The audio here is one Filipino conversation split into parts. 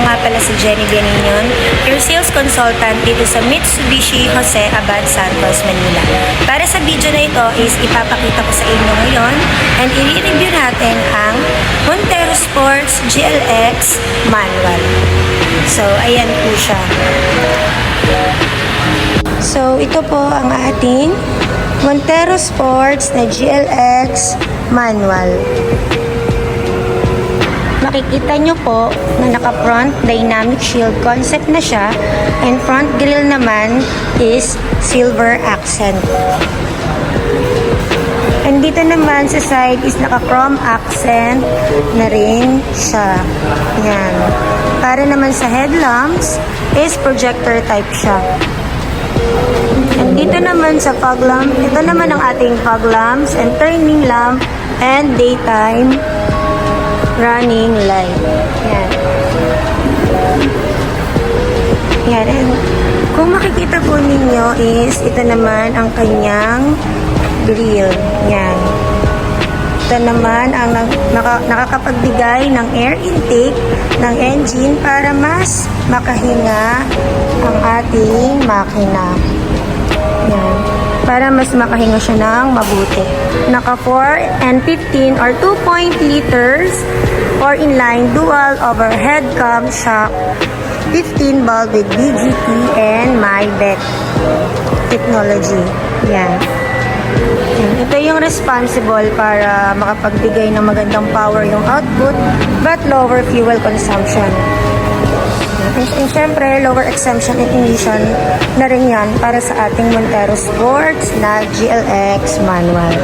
nga pala si Jenny Bianinon, your sales consultant dito sa Mitsubishi Jose Abad Santos, Manila. Para sa video na ito is ipapakita ko sa inyo ngayon and i-review natin ang Montero Sports GLX manual. So, ayan po siya. So, ito po ang ating Montero Sports na GLX manual. Makikita nyo po na naka-front dynamic shield concept na siya and front grille naman is silver accent. And dito naman sa side is naka-chrome accent na rin siya. Yan. Para naman sa headlamps is projector type siya. And dito naman sa fog lamp, ito naman ang ating fog lamps and turning lamp and daytime running light. Yan. Yan. And kung makikita po ninyo is ito naman ang kanyang grill. Yan. Ito naman ang nakakapagbigay ng air intake ng engine para mas makahinga ang ating makina. Yan. Para mas makahinga siya ng mabuti. Naka 4 and 15 or 2 liters or inline dual overhead cam shock 15 bulb with BGT and MyBet technology. Yan. Ito yung responsible para makapagbigay ng magandang power yung output but lower fuel consumption. And syempre, lower exemption and emission na rin yan para sa ating Montero Sports na GLX manual.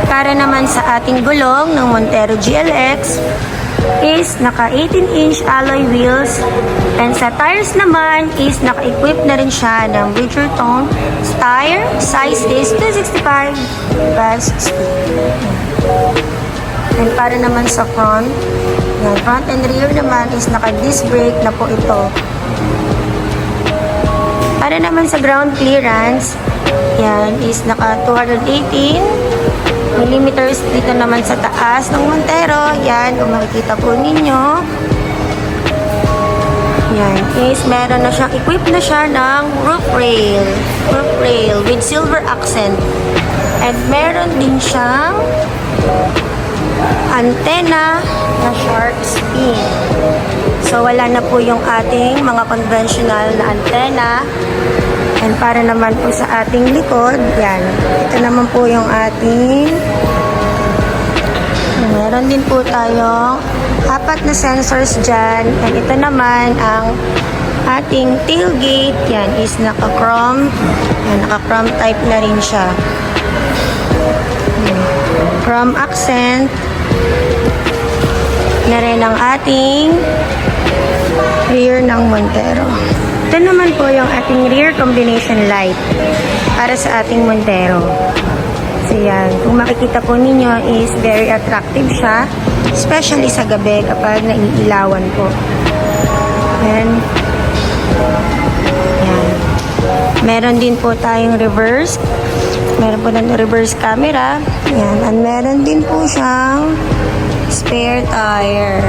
Para naman sa ating gulong ng Montero GLX is naka 18-inch alloy wheels and sa tires naman is naka-equip na rin siya ng Bridgerton tire. Size is 265/60. And para naman sa front, yung front and rear naman is naka-disc brake na po ito. Para naman sa ground clearance, yan is naka 218 millimeters dito naman sa taas ng Montero. Yan, kung makikita po ninyo. Yan is meron na siyang, equipped na siya ng roof rail with silver accent. And meron din siyang antena na shark fin. So, wala na po yung ating mga conventional na antena. And para naman po sa ating likod, yan. Ito naman po yung ating meron din po tayong 4 na sensors dyan. And ito naman ang ating tailgate. Yan is naka-chrome. Yan, naka-chrome type na rin siya. Chrome accent na rin ang ating rear ng Montero. Ito naman po yung ating rear combination light para sa ating Montero. So yan, kung makikita po ninyo is very attractive siya, especially sa gabi kapag naiilawan po. And yan. Meron din po tayong reverse. Meron po ng reverse camera. Yan. And meron din po siyang spare tire.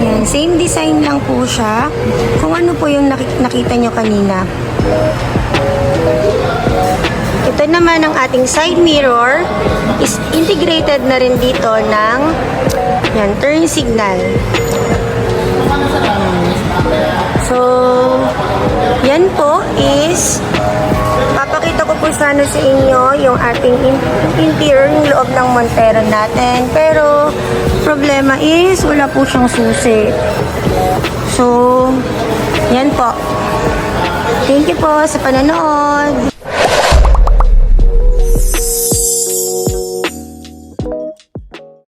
Yan. Same design lang po siya. Kung ano po yung nakita nyo kanina. Ito naman ang ating side mirror is integrated na rin dito ng yan, turn signal. So, yan po is papakita ko po sana sa inyo yung ating interior, yung loob ng Montero natin. Pero, problema is wala po siyang susi. So, yan po. Thank you po sa panonood.